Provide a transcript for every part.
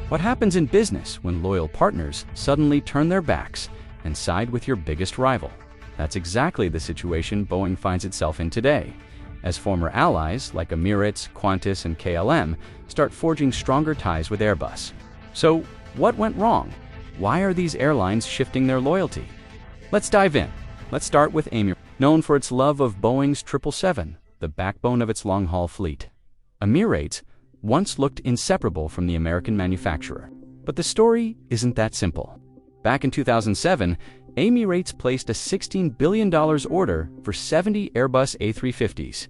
What happens in business when loyal partners suddenly turn their backs and side with your biggest rival? That's exactly the situation Boeing finds itself in today, as former allies like Emirates, Qantas, and KLM start forging stronger ties with Airbus. So, what went wrong? Why are these airlines shifting their loyalty? Let's dive in. Let's start with Emirates, known for its love of Boeing's 777, the backbone of its long-haul fleet. Emirates once looked inseparable from the American manufacturer. But the story isn't that simple. Back in 2007, Emirates placed a $16 billion order for 70 Airbus A350s,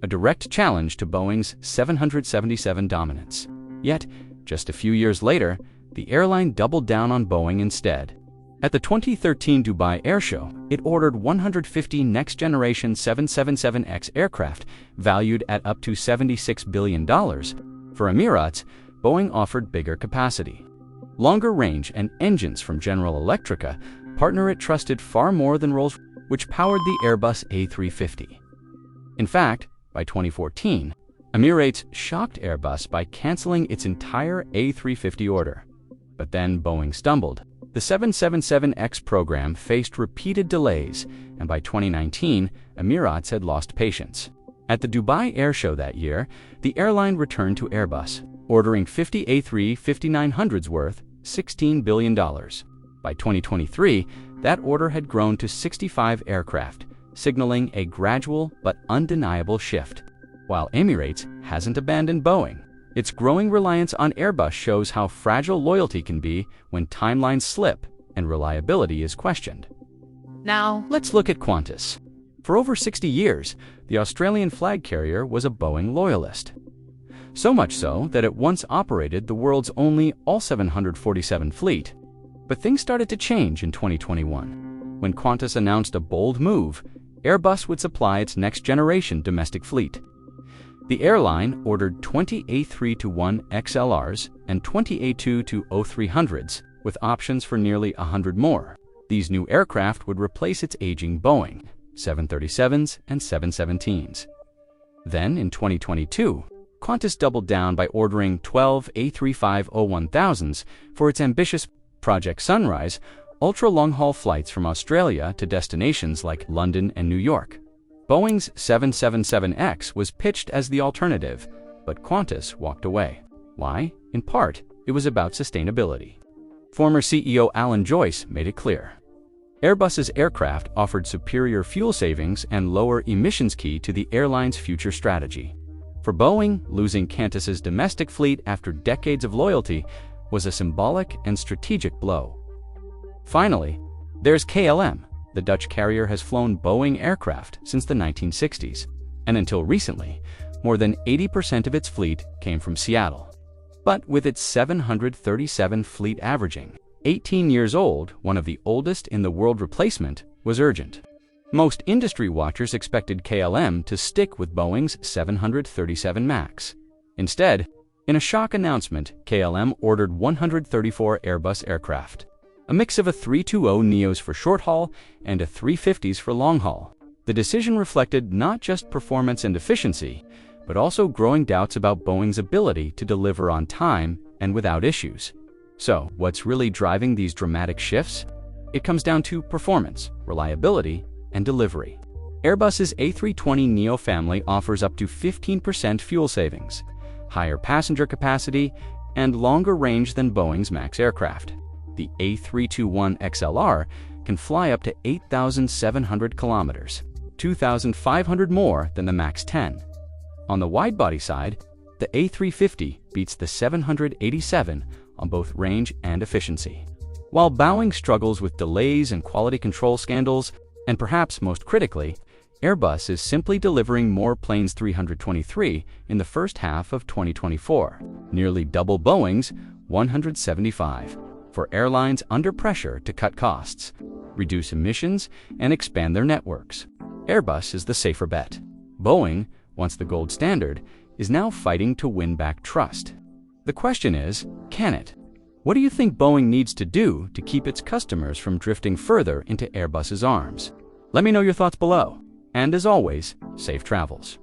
a direct challenge to Boeing's 777 dominance. Yet, just a few years later, the airline doubled down on Boeing instead. At the 2013 Dubai Air Show, it ordered 150 next-generation 777X aircraft valued at up to $76 billion. For Emirates, Boeing offered bigger capacity. Longer range and engines from General Electric partner it trusted far more than Rolls-Royce, which powered the Airbus A350. In fact, by 2014, Emirates shocked Airbus by canceling its entire A350 order. But then Boeing stumbled. The 777X program faced repeated delays, and by 2019, Emirates had lost patience. At the Dubai Air Show that year, the airline returned to Airbus, ordering 50 A350-900s worth $16 billion. By 2023, that order had grown to 65 aircraft, signaling a gradual but undeniable shift. While Emirates hasn't abandoned Boeing, its growing reliance on Airbus shows how fragile loyalty can be when timelines slip and reliability is questioned. Now, let's look at Qantas. For over 60 years, the Australian flag carrier was a Boeing loyalist. So much so that it once operated the world's only all-747 fleet. But things started to change in 2021. When Qantas announced a bold move, Airbus would supply its next-generation domestic fleet. The airline ordered 20 A321XLRs and 20 A220-300s, with options for nearly 100 more. These new aircraft would replace its aging Boeing 737s and 717s. Then, in 2022, Qantas doubled down by ordering 12 A350-1000s for its ambitious Project Sunrise ultra-long-haul flights from Australia to destinations like London and New York. Boeing's 777X was pitched as the alternative, but Qantas walked away. Why? In part, it was about sustainability. Former CEO Alan Joyce made it clear. Airbus's aircraft offered superior fuel savings and lower emissions key to the airline's future strategy. For Boeing, losing Qantas's domestic fleet after decades of loyalty was a symbolic and strategic blow. Finally, there's KLM. The Dutch carrier has flown Boeing aircraft since the 1960s, and until recently, more than 80% of its fleet came from Seattle. But with its 737 fleet averaging 18 years old, one of the oldest in the world, replacement was urgent. Most industry watchers expected KLM to stick with Boeing's 737 MAX. Instead, in a shock announcement, KLM ordered 134 Airbus aircraft, a mix of a 320neos for short-haul and a 350s for long-haul. The decision reflected not just performance and efficiency, but also growing doubts about Boeing's ability to deliver on time and without issues. So, what's really driving these dramatic shifts? It comes down to performance, reliability, and delivery. Airbus's A320neo family offers up to 15% fuel savings, higher passenger capacity, and longer range than Boeing's MAX aircraft. The A321XLR can fly up to 8,700 kilometers, 2,500 more than the MAX 10. On the wide-body side, the A350 beats the 787 on both range and efficiency. While Boeing struggles with delays and quality control scandals, and perhaps most critically, Airbus is simply delivering more planes 323 in the first half of 2024, nearly double Boeing's 175. For airlines under pressure to cut costs, reduce emissions, and expand their networks, Airbus is the safer bet. Boeing, once the gold standard, is now fighting to win back trust. The question is, can it? What do you think Boeing needs to do to keep its customers from drifting further into Airbus's arms? Let me know your thoughts below. And as always, safe travels.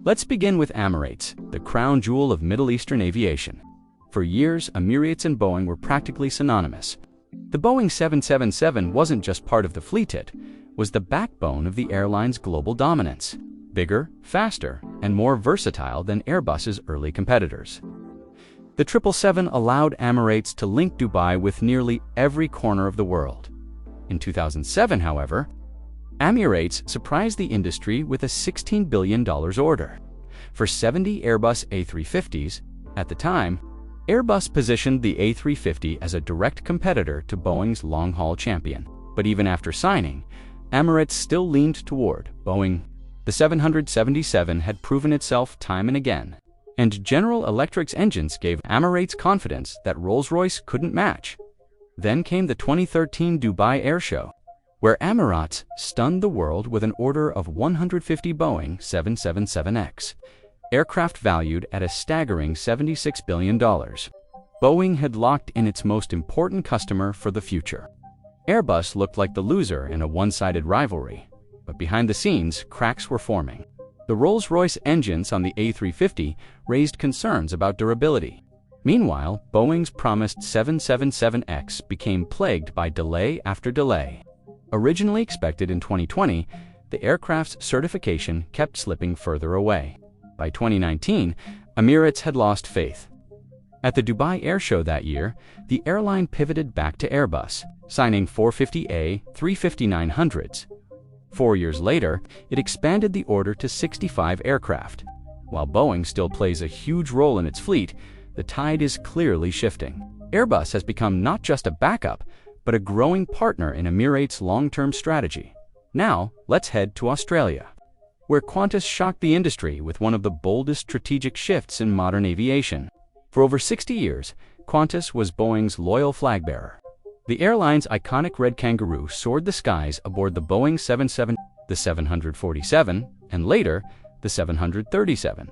Let's begin with Emirates, the crown jewel of Middle Eastern aviation. For years, Emirates and Boeing were practically synonymous. The Boeing 777 wasn't just part of the fleet, it was the backbone of the airline's global dominance. Bigger, faster, and more versatile than Airbus's early competitors. The 777 allowed Emirates to link Dubai with nearly every corner of the world. In 2007, however, Emirates surprised the industry with a $16 billion order for 70 Airbus A350s. At the time, Airbus positioned the A350 as a direct competitor to Boeing's long-haul champion. But even after signing, Emirates still leaned toward Boeing. The 777 had proven itself time and again, and General Electric's engines gave Emirates confidence that Rolls-Royce couldn't match. Then came the 2013 Dubai Air Show, where Emirates stunned the world with an order of 150 Boeing 777X, aircraft valued at a staggering $76 billion. Boeing had locked in its most important customer for the future. Airbus looked like the loser in a one-sided rivalry, but behind the scenes, cracks were forming. The Rolls-Royce engines on the A350 raised concerns about durability. Meanwhile, Boeing's promised 777X became plagued by delay after delay. Originally expected in 2020, the aircraft's certification kept slipping further away. By 2019, Emirates had lost faith. At the Dubai Air Show that year, the airline pivoted back to Airbus, signing 450A 350-900s. 4 years later, it expanded the order to 65 aircraft. While Boeing still plays a huge role in its fleet, the tide is clearly shifting. Airbus has become not just a backup, but a growing partner in Emirates' long-term strategy. Now, let's head to Australia, where Qantas shocked the industry with one of the boldest strategic shifts in modern aviation. For over 60 years, Qantas was Boeing's loyal flag bearer. The airline's iconic red kangaroo soared the skies aboard the Boeing 777, the 747, and later, the 737.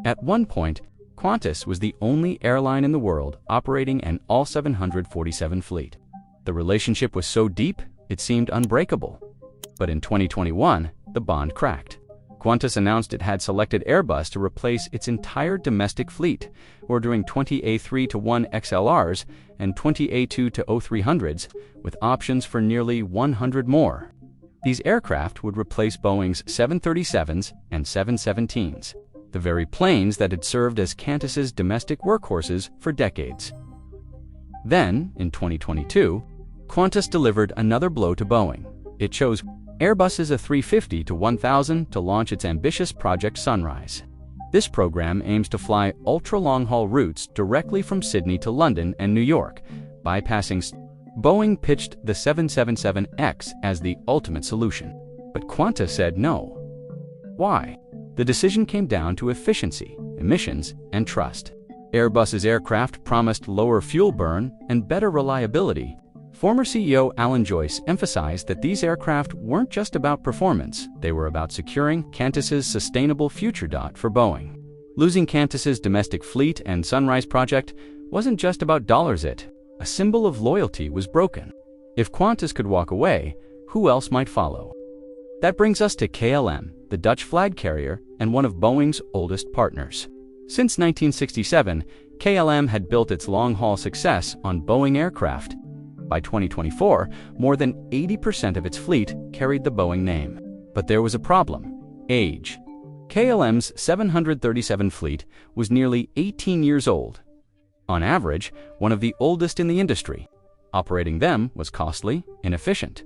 At one point, Qantas was the only airline in the world operating an all-747 fleet. The relationship was so deep, it seemed unbreakable. But in 2021, the bond cracked. Qantas announced it had selected Airbus to replace its entire domestic fleet, ordering 20 A321 XLRs and 20 A220-300s, with options for nearly 100 more. These aircraft would replace Boeing's 737s and 717s, the very planes that had served as Qantas's domestic workhorses for decades. Then, in 2022, Qantas delivered another blow to Boeing. It chose Airbus's A350-1000 to launch its ambitious Project Sunrise. This program aims to fly ultra-long-haul routes directly from Sydney to London and New York, bypassing. Boeing pitched the 777X as the ultimate solution, but Qantas said no. Why? The decision came down to efficiency, emissions, and trust. Airbus's aircraft promised lower fuel burn and better reliability. Former CEO Alan Joyce emphasized that these aircraft weren't just about performance, they were about securing Qantas's sustainable future. For Boeing, losing Qantas's domestic fleet and Sunrise project wasn't just about dollars. A symbol of loyalty was broken. If Qantas could walk away, who else might follow? That brings us to KLM, the Dutch flag carrier and one of Boeing's oldest partners. Since 1967, KLM had built its long-haul success on Boeing aircraft. By 2024, more than 80% of its fleet carried the Boeing name. But there was a problem: age. KLM's 737 fleet was nearly 18 years old. On average, one of the oldest in the industry. Operating them was costly, inefficient,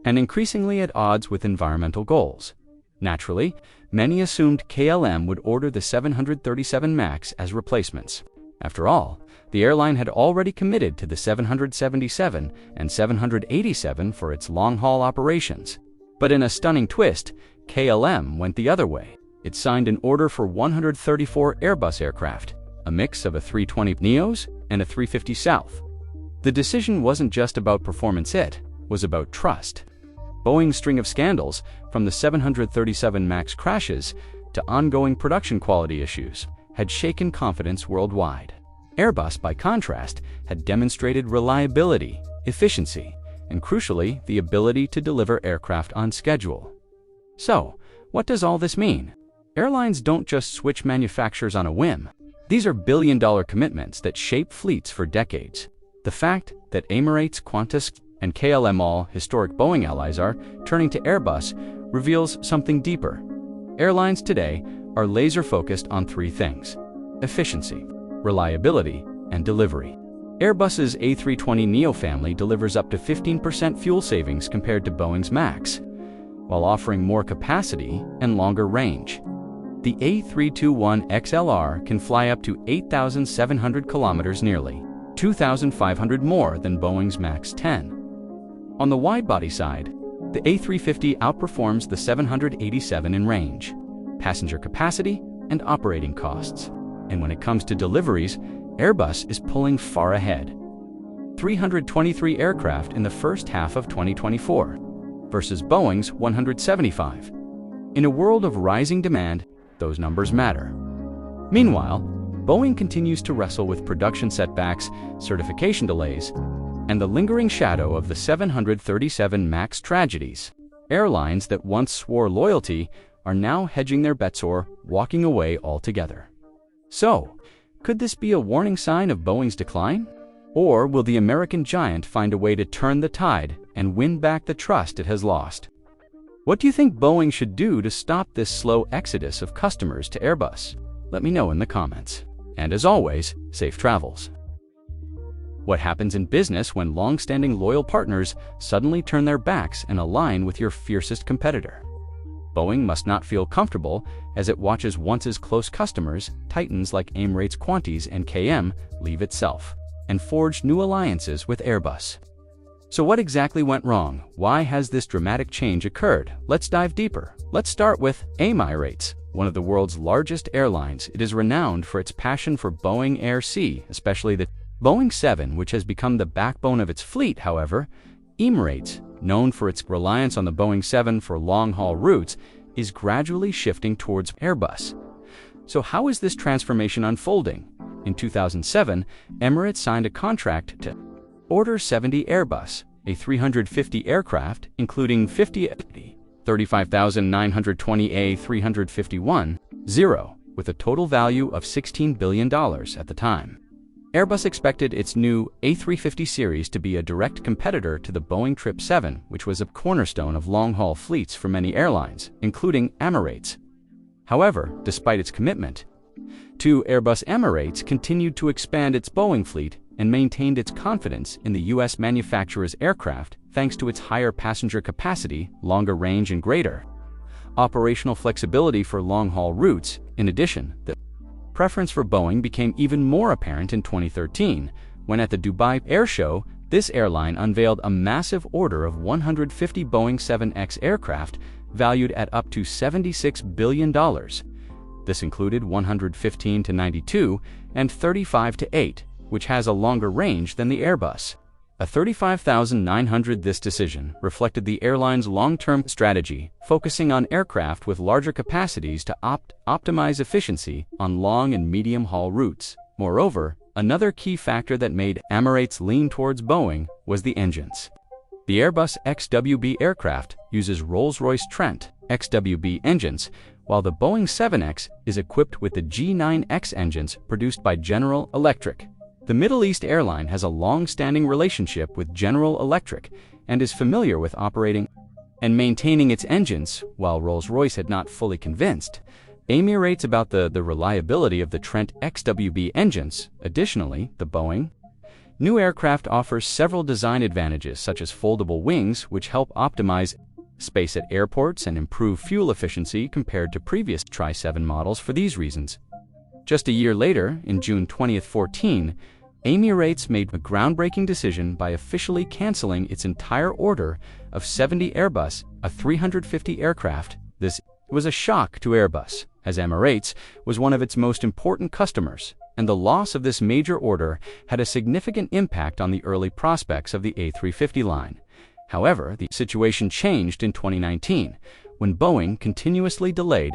and increasingly at odds with environmental goals. Naturally, many assumed KLM would order the 737 MAX as replacements. After all, the airline had already committed to the 777 and 787 for its long-haul operations. But in a stunning twist, KLM went the other way. It signed an order for 134 Airbus aircraft, a mix of A320neos and A350 South. The decision wasn't just about performance, it was about trust. Boeing's string of scandals, from the 737 MAX crashes to ongoing production quality issues, had shaken confidence worldwide. Airbus, by contrast, had demonstrated reliability, efficiency, and crucially, the ability to deliver aircraft on schedule. So, what does all this mean? Airlines don't just switch manufacturers on a whim. These are billion-dollar commitments that shape fleets for decades. The fact that Emirates, Qantas, and KLM, all historic Boeing allies, are turning to Airbus reveals something deeper. Airlines today are laser-focused on three things: efficiency, reliability, and delivery. Airbus's A320neo family delivers up to 15% fuel savings compared to Boeing's MAX, while offering more capacity and longer range. The A321XLR can fly up to 8,700 kilometers, nearly 2,500 more than Boeing's MAX 10. On the wide-body side, the A350 outperforms the 787 in range, passenger capacity, and operating costs. And when it comes to deliveries, Airbus is pulling far ahead. 323 aircraft in the first half of 2024 versus Boeing's 175. In a world of rising demand, those numbers matter. Meanwhile, Boeing continues to wrestle with production setbacks, certification delays, and the lingering shadow of the 737 MAX tragedies. Airlines that once swore loyalty are now hedging their bets or walking away altogether. So, could this be a warning sign of Boeing's decline? Or will the American giant find a way to turn the tide and win back the trust it has lost? What do you think Boeing should do to stop this slow exodus of customers to Airbus? Let me know in the comments. And as always, safe travels. What happens in business when long-standing loyal partners suddenly turn their backs and align with your fiercest competitor? Boeing must not feel comfortable as it watches once close customers, titans like Emirates, Qantas, and KLM, leave itself and forge new alliances with Airbus. So what exactly went wrong? Why has this dramatic change occurred? Let's dive deeper. Let's start with Emirates, one of the world's largest airlines. It is renowned for its passion for Boeing Air C, especially the Boeing 7, which has become the backbone of its fleet. However, Emirates, known for its reliance on the Boeing 7 for long-haul routes, is gradually shifting towards Airbus. So how is this transformation unfolding? In 2007, Emirates signed a contract to order 70 Airbus A350 aircraft, including 50 35,920 A351, with a total value of $16 billion at the time. Airbus expected its new A350 series to be a direct competitor to the Boeing 777, which was a cornerstone of long-haul fleets for many airlines, including Emirates. However, despite its commitment to Airbus, Emirates continued to expand its Boeing fleet and maintained its confidence in the U.S. manufacturer's aircraft thanks to its higher passenger capacity, longer range, and greater operational flexibility for long-haul routes. In addition, the preference for Boeing became even more apparent in 2013, when at the Dubai Air Show, this airline unveiled a massive order of 150 Boeing 7X aircraft valued at up to $76 billion. This included 115-92 and 35-8, which has a longer range than the Airbus. A 35,900. This decision reflected the airline's long-term strategy, focusing on aircraft with larger capacities to optimize efficiency on long and medium-haul routes. Moreover, another key factor that made Emirates lean towards Boeing was the engines. The Airbus XWB aircraft uses Rolls-Royce Trent XWB engines, while the Boeing 7X is equipped with the G9X engines produced by General Electric. The Middle East airline has a long-standing relationship with General Electric and is familiar with operating and maintaining its engines, while Rolls-Royce had not fully convinced Emirates about the reliability of the Trent XWB engines. Additionally, the Boeing new aircraft offers several design advantages, such as foldable wings, which help optimize space at airports and improve fuel efficiency compared to previous 737 models. For these reasons, just a year later, in June 2014, Emirates made a groundbreaking decision by officially canceling its entire order of 70 Airbus A350 aircraft. This was a shock to Airbus, as Emirates was one of its most important customers, and the loss of this major order had a significant impact on the early prospects of the A350 line. However, the situation changed in 2019, when Boeing continuously delayed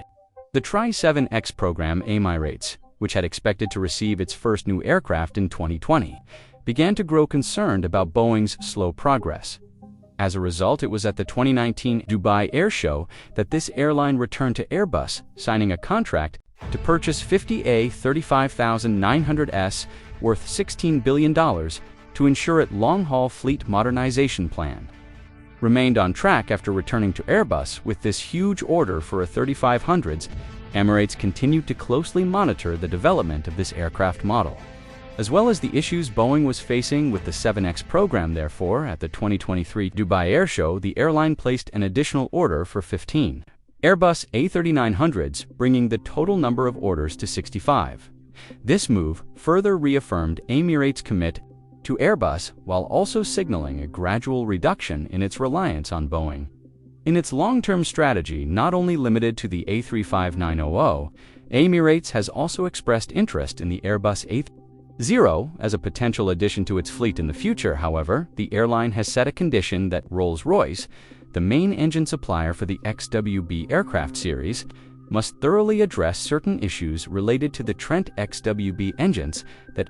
the 777X program. Emirates, which had expected to receive its first new aircraft in 2020, began to grow concerned about Boeing's slow progress. As a result, it was at the 2019 Dubai Air Show that this airline returned to Airbus, signing a contract to purchase 50 A35900s worth $16 billion to ensure its long-haul fleet modernization plan. Remained on track after returning to Airbus with this huge order for a 3500s, Emirates continued to closely monitor the development of this aircraft model. As well as the issues Boeing was facing with the 7X program, therefore, at the 2023 Dubai Air Show, the airline placed an additional order for 15 Airbus A3900s, bringing the total number of orders to 65. This move further reaffirmed Emirates' commitment to Airbus while also signaling a gradual reduction in its reliance on Boeing. In its long-term strategy, not only limited to the A35900, Emirates has also expressed interest in the Airbus A330 as a potential addition to its fleet in the future. However, the airline has set a condition that Rolls-Royce, the main engine supplier for the XWB aircraft series, must thoroughly address certain issues related to the Trent XWB engines that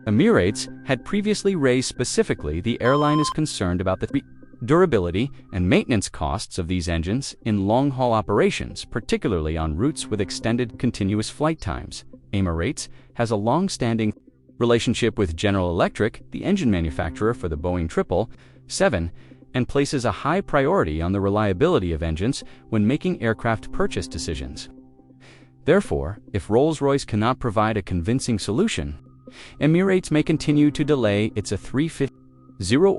Emirates had previously raised. Specifically, the airline is concerned about the durability and maintenance costs of these engines in long-haul operations, particularly on routes with extended continuous flight times. Emirates has a long-standing relationship with General Electric, the engine manufacturer for the Boeing Triple, 7, and places a high priority on the reliability of engines when making aircraft purchase decisions. Therefore, if Rolls-Royce cannot provide a convincing solution, Emirates may continue to delay its A350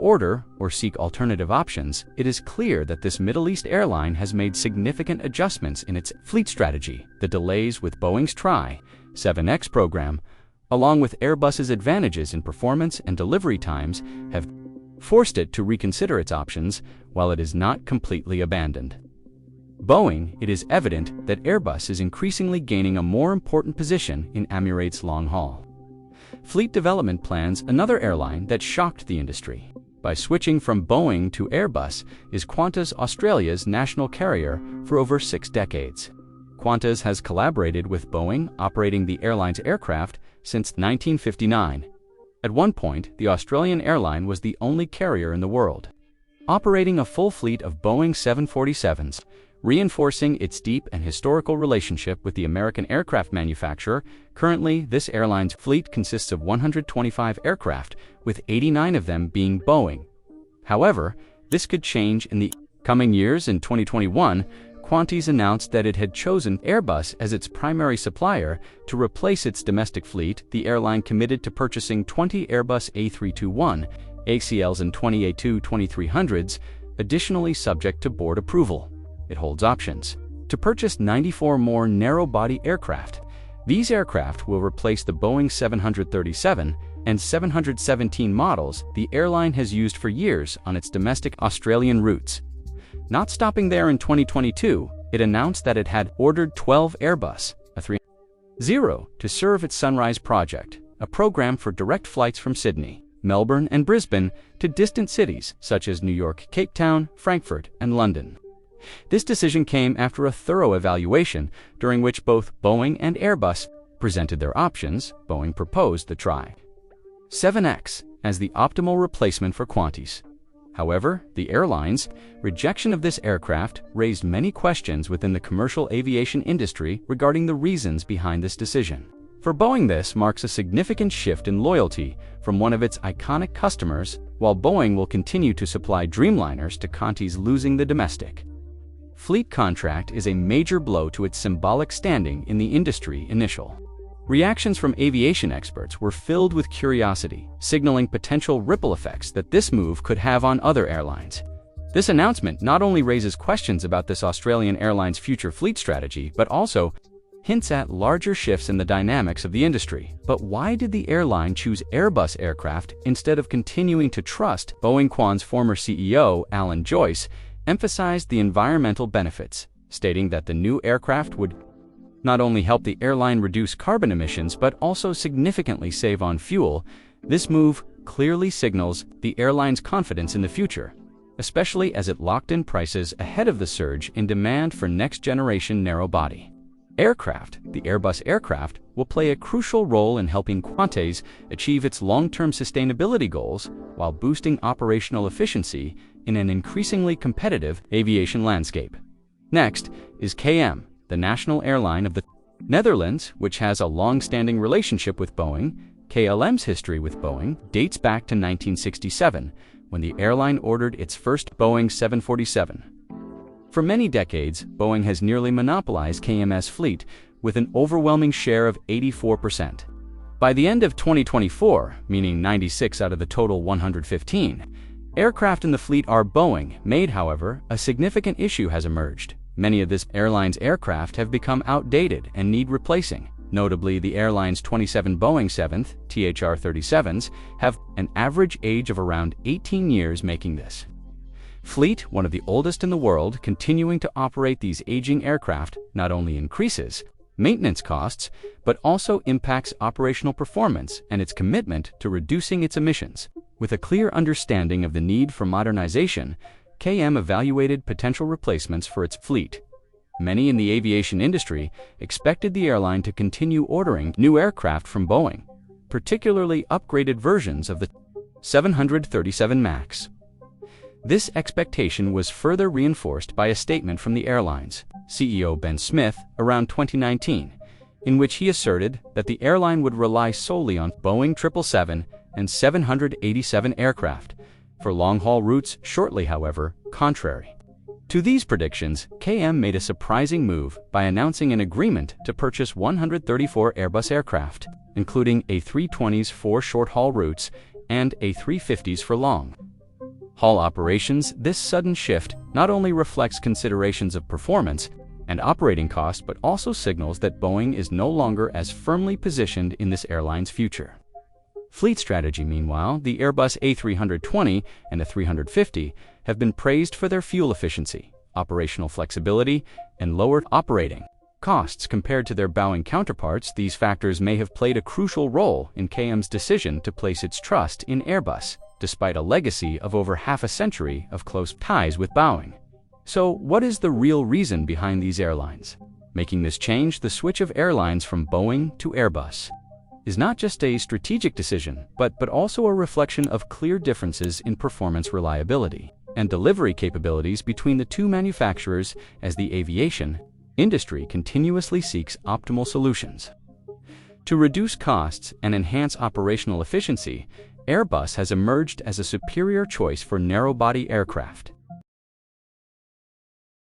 order or seek alternative options. It is clear that this Middle East airline has made significant adjustments in its fleet strategy. The delays with Boeing's Tri-7X program, along with Airbus's advantages in performance and delivery times, have forced it to reconsider its options. While it is not completely abandoned Boeing, it is evident that Airbus is increasingly gaining a more important position in Emirates' long-haul fleet development plans. Another airline that shocked the industry by switching from Boeing to Airbus is Qantas, Australia's national carrier for over 6 decades. Qantas has collaborated with Boeing, operating the airline's aircraft since 1959. At one point, the Australian airline was the only carrier in the world operating a full fleet of Boeing 747s, reinforcing its deep and historical relationship with the American aircraft manufacturer. Currently, this airline's fleet consists of 125 aircraft, with 89 of them being Boeing. However, this could change in the coming years. In 2021, Qantas announced that it had chosen Airbus as its primary supplier to replace its domestic fleet. The airline committed to purchasing 20 Airbus A321 ACLs and 20 A22300s, additionally subject to board approval. It holds options to purchase 94 more narrow-body aircraft. These aircraft will replace the Boeing 737 and 717 models the airline has used for years on its domestic Australian routes. Not stopping there, in 2022, it announced that it had ordered 12 Airbus A330 to serve its Sunrise project, a program for direct flights from Sydney, Melbourne, and Brisbane to distant cities such as New York, Cape Town, Frankfurt, and London. This decision came after a thorough evaluation during which both Boeing and Airbus presented their options. Boeing proposed the Tri-7X as the optimal replacement for Qantas. However, the airline's rejection of this aircraft raised many questions within the commercial aviation industry regarding the reasons behind this decision. For Boeing, this marks a significant shift in loyalty from one of its iconic customers, while Boeing will continue to supply Dreamliners to Qantas. Losing the domestic fleet contract is a major blow to its symbolic standing in the industry. Initial reactions from aviation experts were filled with curiosity, signaling potential ripple effects that this move could have on other airlines. This announcement not only raises questions about this Australian airline's future fleet strategy, but also hints at larger shifts in the dynamics of the industry. But why did the airline choose Airbus aircraft instead of continuing to trust Boeing? Quan's former CEO, Alan Joyce, emphasized the environmental benefits, stating that the new aircraft would not only help the airline reduce carbon emissions but also significantly save on fuel. This move clearly signals the airline's confidence in the future, especially as it locked in prices ahead of the surge in demand for next-generation narrow-body aircraft. The Airbus aircraft will play a crucial role in helping Qantas achieve its long-term sustainability goals while boosting operational efficiency in an increasingly competitive aviation landscape. Next is KLM, the national airline of the Netherlands, which has a long-standing relationship with Boeing, KLM's history with Boeing dates back to 1967, when the airline ordered its first Boeing 747. For many decades, Boeing has nearly monopolized KM's fleet with an overwhelming share of 84%. By the end of 2024, meaning 96 out of the total 115, aircraft in the fleet are Boeing-made. However, a significant issue has emerged. Many of this airline's aircraft have become outdated and need replacing. Notably, the airline's 27 Boeing 737s have an average age of around 18 years, making this fleet one of the oldest in the world. Continuing to operate these aging aircraft not only increases maintenance costs, but also impacts operational performance and its commitment to reducing its emissions. With a clear understanding of the need for modernization, KM evaluated potential replacements for its fleet. Many in the aviation industry expected the airline to continue ordering new aircraft from Boeing, particularly upgraded versions of the 737 MAX. This expectation was further reinforced by a statement from the airline's CEO Ben Smith around 2019, in which he asserted that the airline would rely solely on Boeing 777 and 787 aircraft for long-haul routes shortly. However, contrary to these predictions, KM made a surprising move by announcing an agreement to purchase 134 Airbus aircraft, including A320s for short-haul routes and A350s for long-haul operations. This sudden shift not only reflects considerations of performance and operating costs, but also signals that Boeing is no longer as firmly positioned in this airline's future fleet strategy. Meanwhile, the Airbus A320 and A350 have been praised for their fuel efficiency, operational flexibility, and lower operating costs compared to their Boeing counterparts. These factors may have played a crucial role in KM's decision to place its trust in Airbus, despite a legacy of over half a century of close ties with Boeing. So, what is the real reason behind these airlines making this change? The switch of airlines from Boeing to Airbus is not just a strategic decision, but also a reflection of clear differences in performance, reliability, and delivery capabilities between the two manufacturers. As the aviation industry continuously seeks optimal solutions to reduce costs and enhance operational efficiency, Airbus has emerged as a superior choice for narrow-body aircraft.